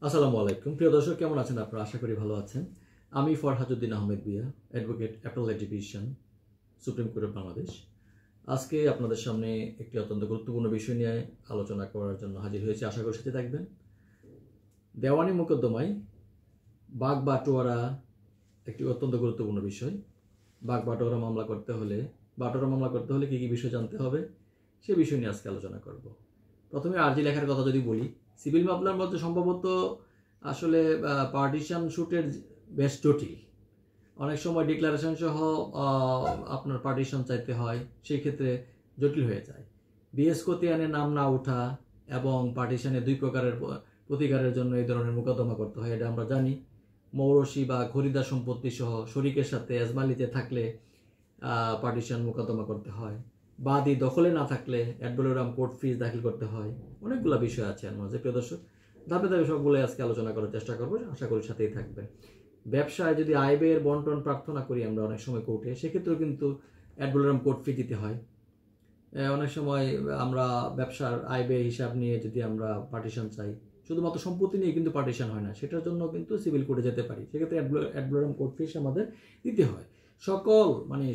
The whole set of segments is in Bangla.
আসসালামু আলাইকুম প্রিয় দর্শক, কেমন আছেন আপনারা? আশা করি ভালো আছেন। আমি ফরহাদউদ্দিন আহমেদ বিয়া, advocate, appellate division, supreme court of Bangladesh. আজকে আপনাদের সামনে একটি অত্যন্ত গুরুত্বপূর্ণ বিষয় নিয়ে আলোচনা করার জন্য হাজির হয়েছে। আশা করি সাথে থাকবেন। দেওয়ানি মোকদ্দমায় বাগ বাটোয়ারা একটি অত্যন্ত গুরুত্বপূর্ণ বিষয়। বাগ বাটোয়ারা মামলা করতে হলে কী কী বিষয় জানতে হবে সে বিষয় নিয়ে আজকে আলোচনা করব। প্রথমে আর্জি লেখার কথা যদি বলি, সিভিল মামলার মধ্যে সম্ভবত আসলে পার্টিশন শুটের বেশ জটিল। অনেক সময় ডিক্লারেশন সহ আপনার পার্টিশন চাইতে হয়, সেই ক্ষেত্রে জটিল হয়ে যায়। বিএস খতিয়ানে নাম না ওঠা এবং পার্টিশনে দুই প্রকারের প্রতিকারের জন্য এই ধরনের মোকদ্দমা করতে হয়, এটা আমরা জানি। মৌরসি বা খরিদার সম্পত্তি সহ শরিকের সাথে এজমালিতে থাকলে পার্টিশন মোকদ্দমা করতে হয়। বাদী দখলে না থাকলে অ্যাডভোলোরাম কোর্ট ফিস দাখিল করতে হয়। অনেকগুলো বিষয় আছে এর মাঝে। প্রিয় দর্শক, ধাপে ধাপে সবগুলো আজকে আলোচনা করার চেষ্টা করবো, আশা করি সাথেই থাকবেন। ব্যবসায় যদি আয় ব্যয়ের বন্টন প্রার্থনা করি আমরা অনেক সময় কোর্টে, সেক্ষেত্রেও কিন্তু অ্যাডভোলোরাম কোর্ট ফি দিতে হয়। অনেক সময় আমরা ব্যবসার আয় ব্যয় হিসাব নিয়ে যদি আমরা পার্টিশন চাই, শুধুমাত্র সম্পত্তি নিয়ে কিন্তু পার্টিশন হয় না, সেটার জন্য কিন্তু সিভিল কোর্টে যেতে পারি, সেক্ষেত্রে অ্যাডভোলোরাম কোর্ট ফিস আমাদের দিতে হয়। সকল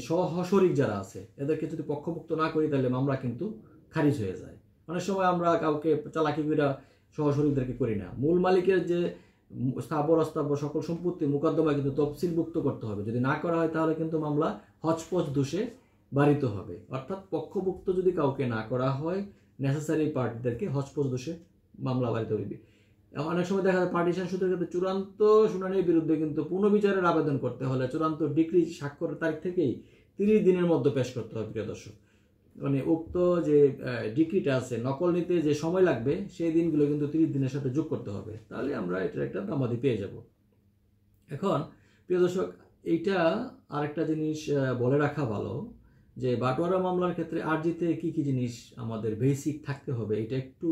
সহশরিক যারা আছে এদেরকে যদি পক্ষভুক্ত না করি তাহলে মামলা কিন্তু খারিজ হয়ে যায়। অনেক সময় আমরা কাউকে চালাকি করে সহশরিকদেরকে করি না। মূল মালিকের যে স্থাবর অস্থাবর সকল সম্পত্তি মোকদ্দমা কিন্তু তফসিলভুক্ত করতে হবে। যদি না করা হয় তাহলে কিন্তু মামলা হচপচ দোষে বাড়িত হবে। অর্থাৎ পক্ষভুক্ত যদি কাউকে না করা হয়, নেসেসারি পার্টিদেরকে হচপচ দোষে মামলা বাড়িতে হইবে। অনেক সময় দেখা যায় পার্টিশন শুধুর ক্ষেত্রে চূড়ান্ত শুনানির বিরুদ্ধে কিন্তু পুনর্বিচারের আবেদন করতে হলে চূড়ান্ত ডিক্রি স্বাক্ষরের তারিখ থেকেই 30 দিনের মধ্যে পেশ করতে হবে। প্রিয় দর্শক, উক্ত যে ডিক্রিটা আছে নকল নিতে যে সময় লাগবে সেই দিনগুলো কিন্তু 30 দিনের সাথে যোগ করতে হবে, তাহলে আমরা এটার একটা দামাদি পেয়ে যাব। এখন প্রিয় দর্শক, এইটা আরেকটা জিনিস বলে রাখা ভালো যে বাটোয়ারা মামলার ক্ষেত্রে আর্জিতে কি কি জিনিস আমাদের বেসিক থাকতে হবে, এটা একটু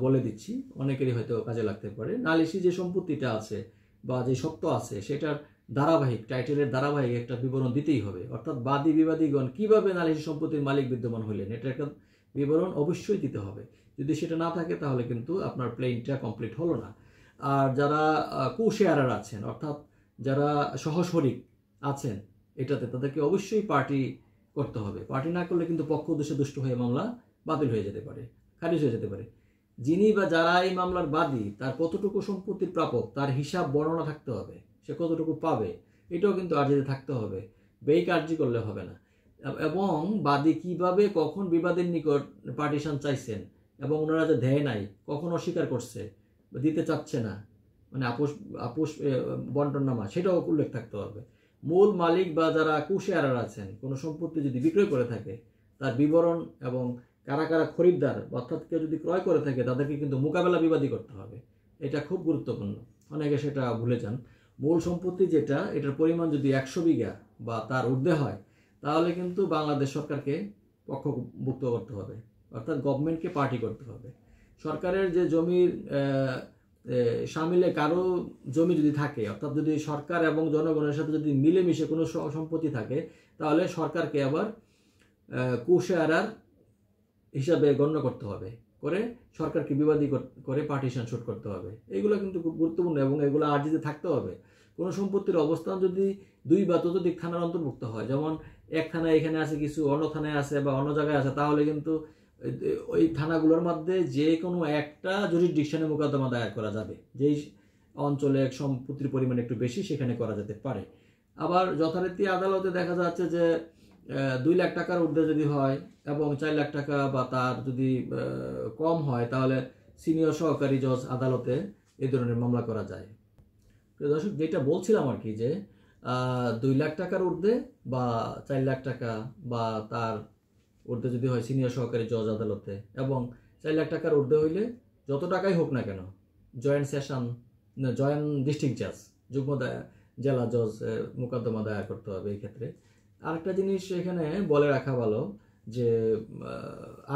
বলে দিচ্ছি, অনেকেরই হয়তো কাজে লাগতে পারে। নালিশি যে সম্পত্তিটা আছে বা যে সত্ত্ব আছে সেটার ধারাবাহিক, টাইটেলের ধারাবাহিক একটা বিবরণ দিতেই হবে। অর্থাৎ বাদী বিবাদীগণ কিভাবে নালিশি সম্পত্তির মালিক বিদ্যমান হইলেন, এটা একটা বিবরণ অবশ্যই দিতে হবে। যদি সেটা না থাকে তাহলে কিন্তু আপনার প্লেনটা কমপ্লিট হলো না। আর যারা কো-শেয়ারার আছেন, অর্থাৎ যারা সহশরিক আছেন এটাতে, তাদেরকে অবশ্যই পার্টি করতে হবে। পার্টি না করলে কিন্তু পক্ষ উদ্দেশ্যে দুষ্ট হয়ে মামলা বাতিল হয়ে যেতে পারে, খারিজ হয়ে যেতে পারে। যিনি বা যারা এই মামলার বাদী তার কতটুকু সম্পত্তির প্রাপক তার হিসাব বর্ণনা থাকতে হবে, সে কতটুকু পাবে এটাও কিন্তু আর্জিতে থাকতে হবে। ব্যয়িক আর্জি করলে হবে না। এবং বাদী কিভাবে কখন বিবাদের নিকট পার্টিশন চাইছেন এবং ওনারা যে দেয় নাই, কখন অস্বীকার করছে, দিতে চাচ্ছে না, আপোষ বন্টননামা, সেটাও উল্লেখ থাকতে হবে। মূল মালিক বা যারা কো-শেয়ারার আছেন কোনো সম্পত্তি যদি বিক্রয় করে থাকে তার বিবরণ এবং কারা কারা খরিদ্দার, অর্থাৎ কেউ যদি ক্রয় করে থাকে তাদেরকে কিন্তু মোকাবেলা বিবাদী করতে হবে। এটা খুব গুরুত্বপূর্ণ, অনেকে সেটা ভুলে যান। মূল সম্পত্তি যেটা, এটার পরিমাণ যদি 100 বিঘা বা তার ঊর্ধ্বে হয় তাহলে কিন্তু বাংলাদেশ সরকারকে পক্ষভুক্ত করতে হবে, অর্থাৎ গভর্নমেন্টকে পার্টি করতে হবে। সরকারের যে জমির সামিলে কারো জমি যদি থাকে, অর্থাৎ যদি সরকার এবং জনগণের সাথে যদি মিলেমিশে কোনো সম্পত্তি থাকে তাহলে সরকারকে আবার কো-শেয়ারার হিসাবে গণ্য করতে হবে, করে সরকারকে বিবাদী করে পার্টিশন শুট করতে হবে। এগুলো কিন্তু খুব গুরুত্বপূর্ণ এবং এগুলো আর্জিতে থাকতে হবে। কোনো সম্পত্তির অবস্থান যদি 2 বা ততোধিক থানার অন্তর্ভুক্ত হয়, যেমন এক থানায় এখানে আছে, কিছু অন্য থানায় আছে বা অন্য জায়গায় আছে, তাহলে কিন্তু ওই থানাগুলোর মধ্যে যে কোনো একটা জুরিসডিকশনে মোকদ্দমা দায়ের করা যাবে। যেই অঞ্চলে সম্পত্তির পরিমাণ একটু বেশি সেখানে করা যেতে পারে। আবার যথারীতি আদালতে দেখা যাচ্ছে যে 2 লাখ টাকার ঊর্ধ্বে যদি হয় এবং 4 লাখ টাকা বা তার যদি কম হয় তাহলে সিনিয়র সহকারী জজ আদালতে এই ধরনের মামলা করা যায়। দর্শক, যেটা বলছিলাম আর কি, যে 2 লাখ টাকার ঊর্ধ্বে বা 4 লাখ টাকা বা তার ঊর্ধ্বে যদি হয় সিনিয়র সহকারী জজ আদালতে, এবং 4 লাখ টাকার ঊর্ধ্বে হইলে যত টাকাই হোক না কেন জয়েন্ট ডিস্ট্রিক্ট জাজ, যুগ্ম জেলা জজ মোকদ্দমা দায়ের করতে হবে এই ক্ষেত্রে। আরেকটা জিনিস এখানে বলে রাখা ভালো যে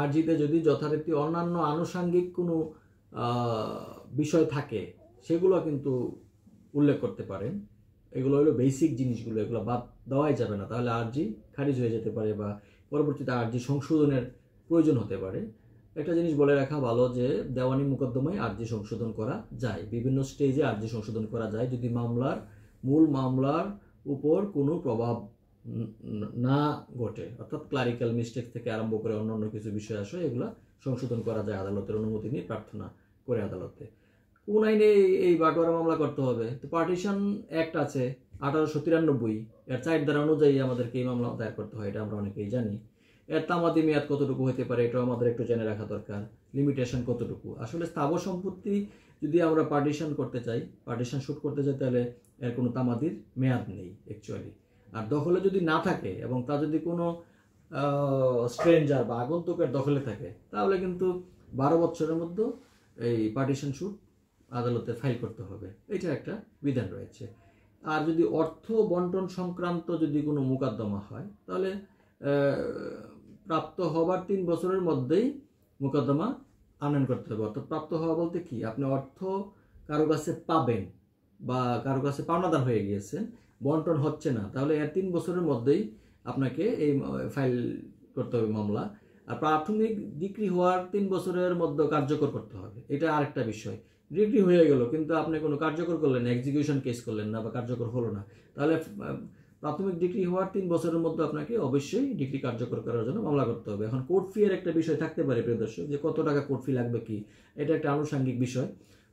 আর্জিতে যদি যথারীতি অন্যান্য আনুষাঙ্গিক কোনো বিষয় থাকে সেগুলো কিন্তু উল্লেখ করতে পারেন। এগুলো হলো বেসিক জিনিসগুলো, এগুলো বাদ দেওয়াই যাবে না, তাহলে আর্জি খারিজ হয়ে যেতে পারে বা পরবর্তীতে আর্জি সংশোধনের প্রয়োজন হতে পারে। একটা জিনিস বলে রাখা ভালো যে দেওয়ানি মোকদ্দমায় আর্জি সংশোধন করা যায়, বিভিন্ন স্টেজে আর্জি সংশোধন করা যায় যদি মূল মামলার উপর কোনো প্রভাব না ঘটে, অর্থাৎ ক্লারিক্যাল মিস্টেক থেকে আরম্ভ করে অন্যান্য কিছু বিষয় আসে, এগুলা সংশোধন করা যায় আদালতের অনুমতি নিয়ে প্রার্থনা করে আদালতে। কোন আইনে এই বাটোয়ারা মামলা করতে হবে? তো পার্টিশন অ্যাক্ট আছে 1893, এর 4 ধারা অনুযায়ী আমাদেরকে এই মামলা দায়ের করতে হয়, এটা আমরা অনেকেই জানি। এর তামাদি মেয়াদ কতটুকু হতে পারে এটাও আমাদের একটু জেনে রাখা দরকার, লিমিটেশন কতটুকু। আসলে স্থাবর সম্পত্তি যদি আমরা পার্টিশন করতে চাই, পার্টিশন শুট করতে চাই, তাহলে এর কোনো তামাদির মেয়াদ নেই অ্যাকচুয়ালি। আর দখলে যদি না থাকে এবং তা যদি কোনো স্ট্রেঞ্জার বা আগন্তুকের দখলে থাকে, তাহলে কিন্তু 12 বছরের মধ্যে এই পার্টিশন শুট আদালতে ফাইল করতে হবে, এটা একটা বিধান রয়েছে। আর যদি অর্থ বন্টন সংক্রান্ত যদি কোনো মোকদ্দমা হয়, তাহলে প্রাপ্ত হবার 3 বছরের মধ্যেই মোকদ্দমা আনয়ন করতে হবে। অর্থাৎ প্রাপ্ত হওয়া বলতে কি, আপনি অর্থ কারো কাছে পাবেন বা কারো কাছে পাওনাদার হয়ে গিয়েছেন, বন্টন হচ্ছে না, তাহলে এর 3 বছরের মধ্যেই আপনাকে এই ফাইল করতে হবে মামলা। আর প্রাথমিক ডিক্রি হওয়ার 3 বছরের মধ্যে কার্যকর করতে হবে, এটা আরেকটা বিষয়। ডিক্রি হয়ে গেল কিন্তু আপনি কোনো কার্যকর করলেন না, এক্সিকিউশন কেস করলেন না বা কার্যকর হলো না, তাহলে প্রাথমিক ডিগ্রি হওয়ার 3 বছরের মধ্যে আপনাকে অবশ্যই ডিগ্রি কার্যকর করার জন্য মামলা করতে হবে। এখন কোর্ট ফি এর একটা বিষয় থাকতে পারে প্রিয় দর্শক, যে কত টাকা কোর্ট ফি লাগবে কি, এটা একটা আনুষঙ্গিক বিষয়।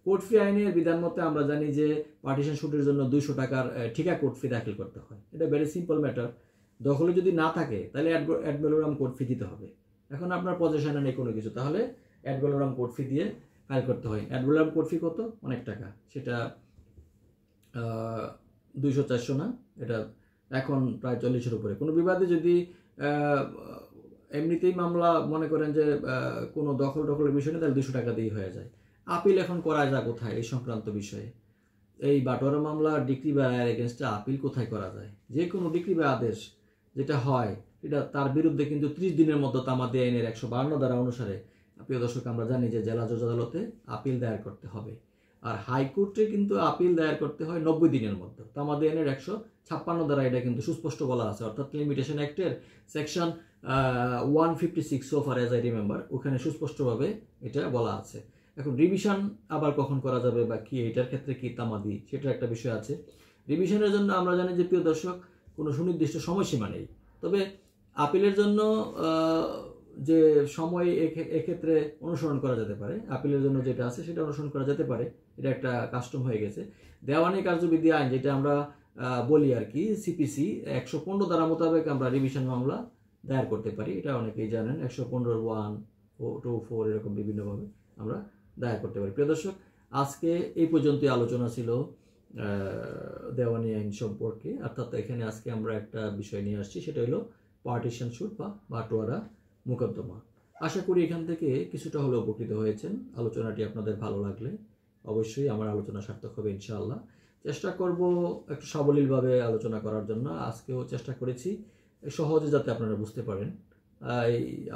কোর্ট ফি আইনের বিধান মতে আমরা জানি যে পার্টিশন শুটের জন্য 200 টাকার ঠিকা কোর্ট ফি দাখিল করতে হয়, এটা ভেরি সিম্পল ম্যাটার। দখলে যদি না থাকে তাহলে অ্যাড ভ্যালোরাম কোর্ট ফি দিতে হবে। এখন আপনার পজিশনে নেই কোনো কিছু, তাহলে অ্যাড ভ্যালোরাম কোর্ট ফি দিয়ে ফাইল করতে হয়। অ্যাড ভ্যালোরাম কোর্ট ফি কত? অনেক টাকা, সেটা 200-400 না, এটা এখন প্রায় 40-এর উপরে। কোনো বিবাদে যদি এমনিতেই মামলা মনে করেন যে কোনো দখলের বিষয় নেই, তাহলে 200 টাকা দিয়ে হয়ে যায়। আপিল এখন করা যায় কোথায় এই সংক্রান্ত বিষয়ে? এই বাটোয়ারা মামলা ডিক্রি বা রায়ের এগেনস্টে আপিল কোথায় করা যায়? যে কোনো ডিক্রি বা আদেশ যেটা হয়, এটা তার বিরুদ্ধে কিন্তু 30 দিনের মধ্যে তামাদি আইনের 152 ধারা অনুসারে, প্রিয় দর্শক, আমরা জানি যে জেলা জজ আদালতে আপিল দায়ের করতে হবে। আর হাইকোর্টে কিন্তু আপিল দায়ের করতে হয় 90 দিনের মধ্যে। তামাদি আইনের 156 ধারা এটা কিন্তু সুস্পষ্ট বলা আছে, অর্থাৎ লিমিটেশন অ্যাক্টের section 156 so far as I remember, ওখানে সুস্পষ্টভাবে এটা বলা আছে। এখন রিভিশন আবার কখন করা যাবে বা কি, এটার ক্ষেত্রে কি তামাদি, সেটার একটা বিষয় আছে। রিভিশনের জন্য আমরা জানি যে প্রিয় দর্শক কোনো সুনির্দিষ্ট সময়সীমা নেই, তবে আপিলের জন্য যে সময় এক্ষেত্রে অনুসরণ করা যেতে পারে, আপিলের জন্য যেটা আছে সেটা অনুসরণ করা যেতে পারে, এটা একটা কাস্টম হয়ে গেছে। দেওয়ানি কার্যবিধি আইন যেটা আমরা বলি আর কি, সিপিসি 115 ধারা মোতাবেক আমরা রিভিশন মামলা দায়ের করতে পারি, এটা অনেকেই জানেন। 115(1), 2, 4 এরকম বিভিন্নভাবে আমরা দায়ের করতে পারি। প্রিয় দর্শক, আজকে এই পর্যন্তই আলোচনা ছিল দেওয়ানি আইন সম্পর্কে। অর্থাৎ এখানে আজকে আমরা একটা বিষয় নিয়ে আসছি, সেটা হলো পার্টিশন শুট বা বাটোয়ারা মোকদ্দমা। আশা করি এখান থেকে কিছুটা হলেও উপকৃত হয়েছেন। আলোচনাটি আপনাদের ভালো লাগলে অবশ্যই আমার আলোচনা সার্থক হবে ইনশাআল্লাহ। চেষ্টা করব একটু সাবলীলভাবে আলোচনা করার জন্য, আজকেও চেষ্টা করেছি সহজে যাতে আপনারা বুঝতে পারেন।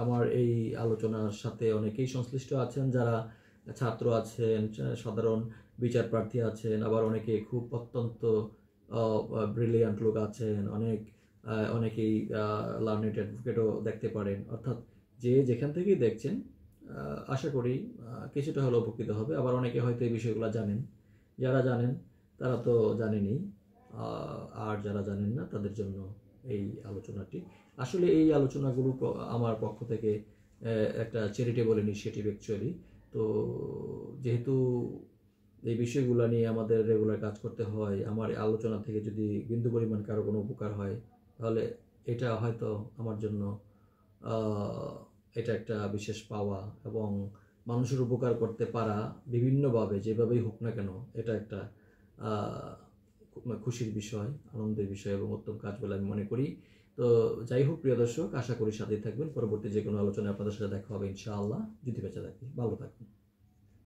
আমার এই আলোচনার সাথে অনেকেই সংশ্লিষ্ট আছেন, যারা ছাত্র আছেন, সাধারণ বিচার প্রার্থী আছেন, আবার অনেকে খুব অত্যন্ত ব্রিলিয়ান্ট লোক আছেন, অনেকেই লার্নেড অ্যাডভোকেটও দেখতে পারেন। অর্থাৎ যে যেখান থেকেই দেখছেন আশা করি কিছুটা হলেও উপকৃত হবে। আবার অনেকে হয়তো এই বিষয়গুলো জানেন, যারা জানেন তারা তো জানেনই, আর যারা জানেন না তাদের জন্য এই আলোচনাটি। আসলে এই আলোচনাগুলো আমার পক্ষ থেকে একটা চ্যারিটেবল ইনিশিয়েটিভ অ্যাকচুয়ালি। তো যেহেতু এই বিষয়গুলো নিয়ে আমাদের রেগুলার কাজ করতে হয়, আমার আলোচনা থেকে যদি বিন্দু পরিমাণ কারো কোনো উপকার হয়, তাহলে এটা হয়তো আমার জন্য এটা একটা বিশেষ পাওয়া, এবং মানুষের উপকার করতে পারা বিভিন্নভাবে যেভাবেই হোক না কেন, এটা একটা খুশির বিষয়, আনন্দের বিষয় এবং উত্তম কাজ বলে আমি মনে করি। তো যাই হোক প্রিয় দর্শক, আশা করি সাথে থাকবেন। পরবর্তী যে কোনো আলোচনায় আপনাদের সাথে দেখা হবে ইনশাআল্লাহ, যদি বেঁচে থাকি। ভালো থাকবেন।